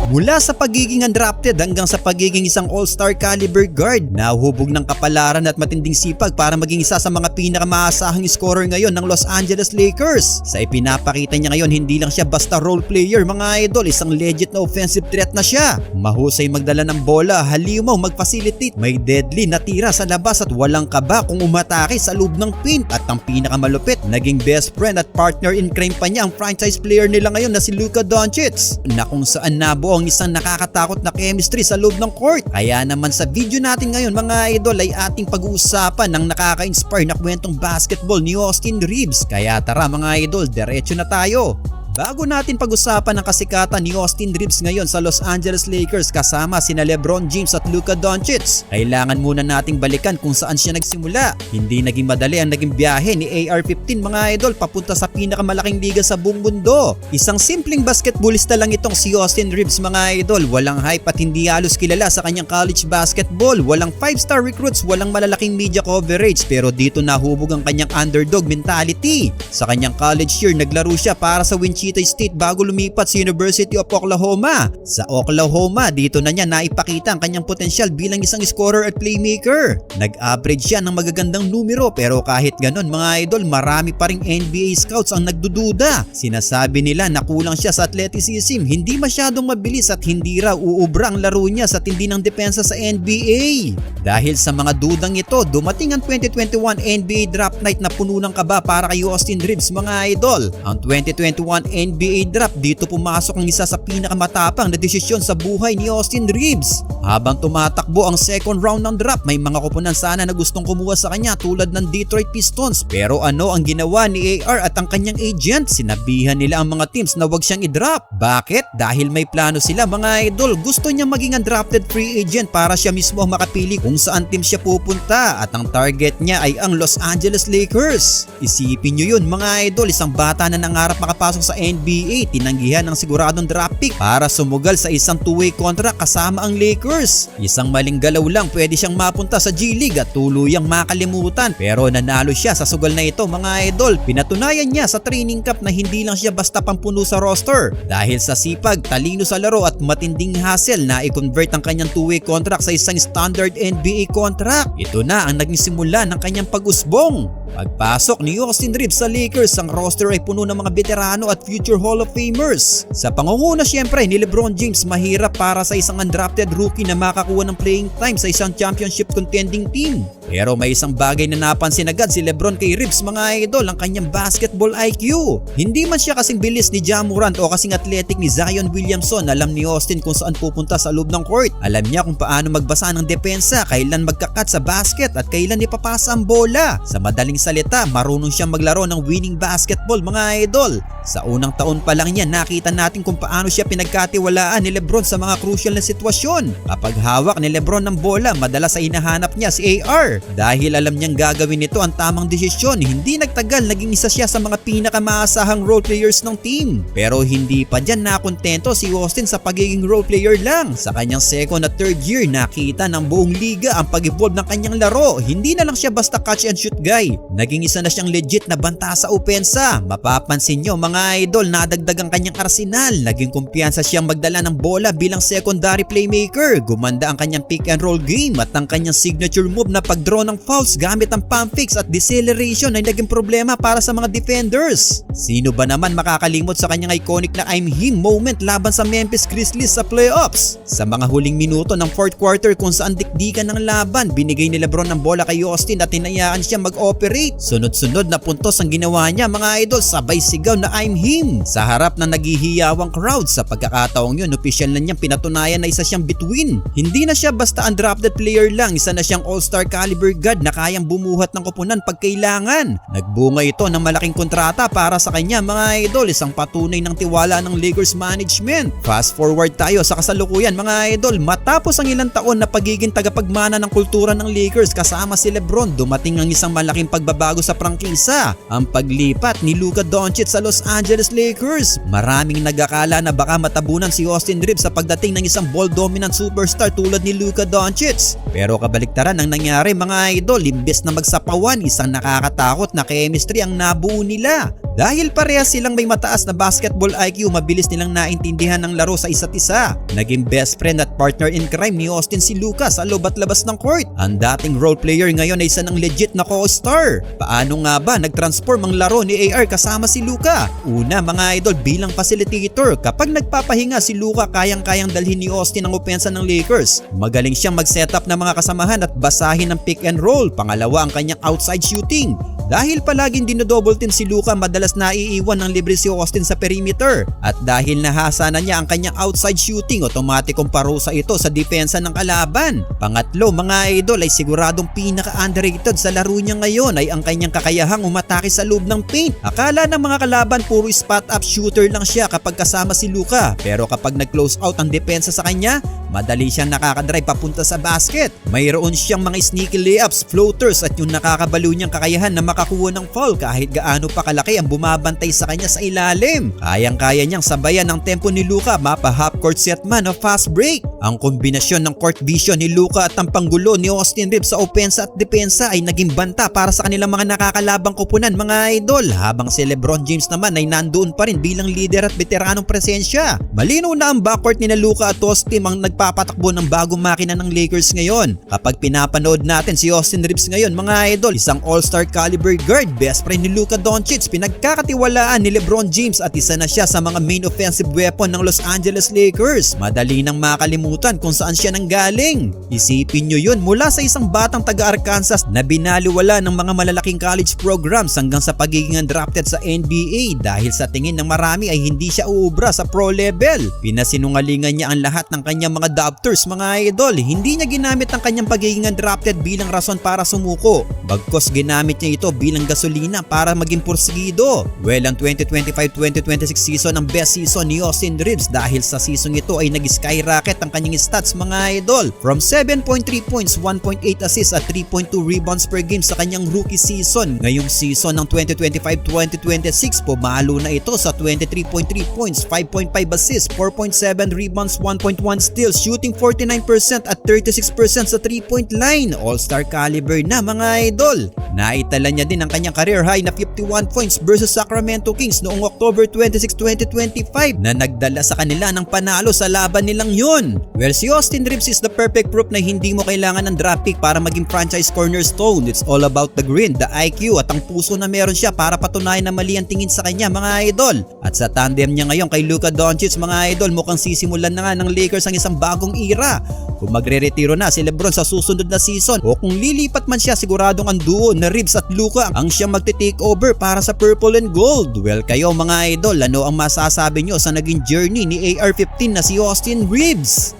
Mula sa pagiging undrafted hanggang sa pagiging isang all-star caliber guard, nahuhubog ng kapalaran at matinding sipag para maging isa sa mga pinakamaasahang scorer ngayon ng Los Angeles Lakers. Sa ipinapakita niya ngayon, hindi lang siya basta role player mga idol, isang legit na offensive threat na siya. Mahusay magdala ng bola, halimaw mag-facilitate, may deadly na tira sa labas at walang kaba kung umatake sa loob ng paint. At ang pinakamalupit, naging best friend at partner in crime pa niya ang franchise player nila ngayon na si Luka Doncic, na kung saan nabuo ang isang nakakatakot na chemistry sa loob ng court. Kaya naman sa video natin ngayon mga idol ay ating pag-uusapan ng nakaka-inspire na kwentong basketball ni Austin Reeves. Kaya tara mga idol, diretso na tayo. Bago natin pag-usapan ang kasikatan ni Austin Reeves ngayon sa Los Angeles Lakers kasama sina LeBron James at Luka Doncic, kailangan muna nating balikan kung saan siya nagsimula. Hindi naging madali ang naging biyahe ni AR-15 mga idol papunta sa pinakamalaking liga sa buong mundo. Isang simpleng basketballista lang itong si Austin Reeves mga idol. Walang hype at hindi halos kilala sa kanyang college basketball. Walang 5-star recruits, walang malalaking media coverage, pero dito nahubog ang kanyang underdog mentality. Sa kanyang college year, naglaro siya para sa Wichita State bago lumipat sa University of Oklahoma. Sa Oklahoma, dito na niya naipakita ang kanyang potensyal bilang isang scorer at playmaker. Nag-average siya ng magagandang numero, pero kahit ganon mga idol, marami pa ring NBA scouts ang nagdududa. Sinasabi nila na kulang siya sa athleticism, hindi masyadong mabilis at hindi raw uubra ang laro niya sa tindi ng depensa sa NBA. Dahil sa mga dudang ito, dumating ang 2021 NBA Draft Night na puno ng kaba para kay Austin Reeves mga idol. Ang 2021 NBA Draft, dito pumasok ang isa sa pinakamatapang na desisyon sa buhay ni Austin Reeves. Habang tumatakbo ang second round ng draft, may mga koponan sana na gustong kumuha sa kanya tulad ng Detroit Pistons. Pero ano ang ginawa ni AR at ang kanyang agent? Sinabihan nila ang mga teams na wag siyang i-draft. Bakit? Dahil may plano sila mga idol. Gusto niya maging undrafted free agent para siya mismo ang makapili kung saan team siya pupunta, at ang target niya ay ang Los Angeles Lakers. Isipin nyo yun mga idol, isang bata na nangarap makapasok sa NBA, tinanggihan ng siguradong draft pick para sumugal sa isang two-way contract kasama ang Lakers. Isang maling galaw lang pwede siyang mapunta sa G League at tuluyang makalimutan, pero nanalo siya sa sugal na ito mga idol. Pinatunayan niya sa training camp na hindi lang siya basta pampuno sa roster. Dahil sa sipag, talino sa laro at matinding hustle, na i-convert ang kanyang two-way contract sa isang standard NBA contract. Ito na ang naging simula ng kanyang pag-usbong. Pagpasok ni Austin Reeves sa Lakers, ang roster ay puno ng mga veterano at future Hall of Famers. Sa pangunguna siyempre ni LeBron James, mahirap para sa isang undrafted rookie na makakuha ng playing time sa isang championship contending team. Pero may isang bagay na napansin agad si LeBron kay Reeves mga idol, ang kanyang basketball IQ. Hindi man siya kasing bilis ni Ja Morant o kasing athletic ni Zion Williamson, alam ni Austin kung saan pupunta sa loob ng court. Alam niya kung paano magbasa ng depensa, kailan magkakat sa basket at kailan ipapasa ang bola. Sa madaling salita, marunong siyang maglaro ng winning basketball mga idol. Sa unang taon pa lang niya, nakita natin kung paano siya pinagkatiwalaan ni LeBron sa mga crucial na sitwasyon. Kapag hawak ni LeBron ng bola, madalas ay hinahanap niya si AR. Dahil alam niyang gagawin nito ang tamang desisyon, hindi nagtagal naging isa siya sa mga pinakamaasahang role players ng team. Pero hindi pa dyan nakontento si Austin sa pagiging role player lang. Sa kanyang second at third year, nakita ng buong liga ang pag-evolve ng kanyang laro. Hindi na lang siya basta catch and shoot guy. Naging isa na siyang legit na banta sa opensa. Mapapansin nyo mga idol, nadagdag ang kanyang arsenal. Naging kumpiyansa siyang magdala ng bola bilang secondary playmaker. Gumanda ang kanyang pick and roll game at ang kanyang signature move na pag-draw ng fouls gamit ang pump fakes at deceleration ay naging problema para sa mga defenders. Sino ba naman makakalimot sa kanyang iconic na I'm him moment laban sa Memphis Grizzlies sa playoffs? Sa mga huling minuto ng fourth quarter kung saan dikdikan ng laban, binigay ni LeBron ng bola kay Austin at hinayaan siya mag-operate. Sunod-sunod na puntos ang ginawa niya mga idol, sabay sigaw na I'm him sa harap ng naghihiyawang crowd. Sa pagkakataong yun, opisyal na niyang pinatunayan na isa siyang between. Hindi na siya basta undrafted player lang, isa na siyang all-star caliber guard na kayang bumuhat ng koponan pag kailangan. Nagbunga ito ng malaking kontrata para sa kanya mga idol, isang patunay ng tiwala ng Lakers management. Fast forward tayo sa kasalukuyan mga idol, matapos ang ilang taon na pagiging tagapagmana ng kultura ng Lakers kasama si LeBron, dumating ang isang malaking pagbabago sa prangkisa, ang paglipat ni Luka Doncic sa Los Angeles Lakers. Maraming nag-akala na baka matabunan si Austin Reeves sa pagdating ng isang ball-dominant superstar tulad ni Luka Doncic. Pero kabaliktaran ang nangyari mga idol, imbes na magsapawan, isang nakakatakot na chemistry ang nabuo nila. Dahil parehas silang may mataas na basketball IQ, mabilis nilang naintindihan ng laro sa isa't isa. Naging best friend at partner in crime ni Austin si Luka sa loob at labas ng court. Ang dating role player ngayon ay isa ng legit na co-star. Paano nga ba nag-transform ang laro ni AR kasama si Luka? Una mga idol, bilang facilitator, kapag nagpapahinga si Luka, kayang-kayang dalhin ni Austin ang opensa ng Lakers. Magaling siyang mag-setup ng mga kasamahan at basahin ng pick and roll. Pangalawa, ang kanyang outside shooting. Dahil palaging dinodouble team si Luka, madalas naiiwan ng libre si Austin sa perimeter. At dahil nahasa na niya ang kanyang outside shooting, otomatikong parusa ito sa depensa ng kalaban. Pangatlo mga idol, ay siguradong pinaka-underrated sa laro niya ngayon ay ang kanyang kakayahang umatake sa loob ng paint. Akala ng mga kalaban puro spot-up shooter lang siya kapag kasama si Luka. Pero kapag nag-close out ang depensa sa kanya, madali siyang nakakadrive papunta sa basket. Mayroon siyang mga sneaky layups, floaters at yung nakakabaliw niyang kakayahan na makakuha ng foul kahit gaano pa kalaki ang bumabantay sa kanya sa ilalim. Kayang-kaya niyang sabayan ang tempo ni Luka, mapa half court set man o fast break. Ang kombinasyon ng court vision ni Luka at ang panggulo ni Austin Reeves sa opensa at depensa ay naging banta para sa kanilang mga nakakalabang koponan mga idol, habang si LeBron James naman ay nandoon pa rin bilang leader at veteranong presensya. Malinaw na ang backcourt ni Luka at Austin ang nagpapatakbo ng bagong makina ng Lakers ngayon. Kapag pinapanood natin si Austin Reeves ngayon mga idol, isang all-star caliber guard, best friend ni Luka Doncic, pinagkakatiwalaan ni LeBron James at isa na siya sa mga main offensive weapon ng Los Angeles Lakers. Madali nang makalimutan kung saan siya nanggaling. Isipin nyo yun, mula sa isang batang taga-Arkansas na binaliwala ng mga malalaking college programs hanggang sa pagiging undrafted sa NBA dahil sa tingin ng marami ay hindi siya uubra sa pro level. Pinasinungalingan niya ang lahat ng kanyang mga doubters mga idol. Hindi niya ginamit ang kanyang pagiging undrafted bilang rason para sumuko. Bagkos ginamit niya ito bilang gasolina para maging porsigido. Well, ang 2025-2026 season ang best season ni Austin Reeves dahil sa season ito ay nag-skyrocket ang kanyang stats mga idol. From 7.3 points, 1.8 assists at 3.2 rebounds per game sa kanyang rookie season. Ngayong season ng 2025-2026, pumalo na ito sa 23.3 points, 5.5 assists, 4.7 rebounds, 1.1 steals, shooting 49% at 36% sa 3-point line. All-star caliber na mga idol. Naitala niya din ang kanyang career high na 51 points versus Sacramento Kings noong October 26, 2025 na nagdala sa kanila ng panalo sa laban nilang yun. Well, si Austin Reeves is the perfect proof na hindi mo kailangan ng draft pick para maging franchise cornerstone. It's all about the grin, the IQ at ang puso na meron siya para patunayan na mali ang tingin sa kanya mga idol. At sa tandem niya ngayon kay Luka Doncic mga idol, mukhang sisimulan na nga ng Lakers ang isang bagong era. Kung magre-retiro na si LeBron sa susunod na season o kung lilipat man siya, siguradong ang duo na Reeves at Luka ang siyang magte-take over para sa purple and gold. Well, kayo mga idol, ano ang masasabi nyo sa naging journey ni AR-15 na si Austin Reeves?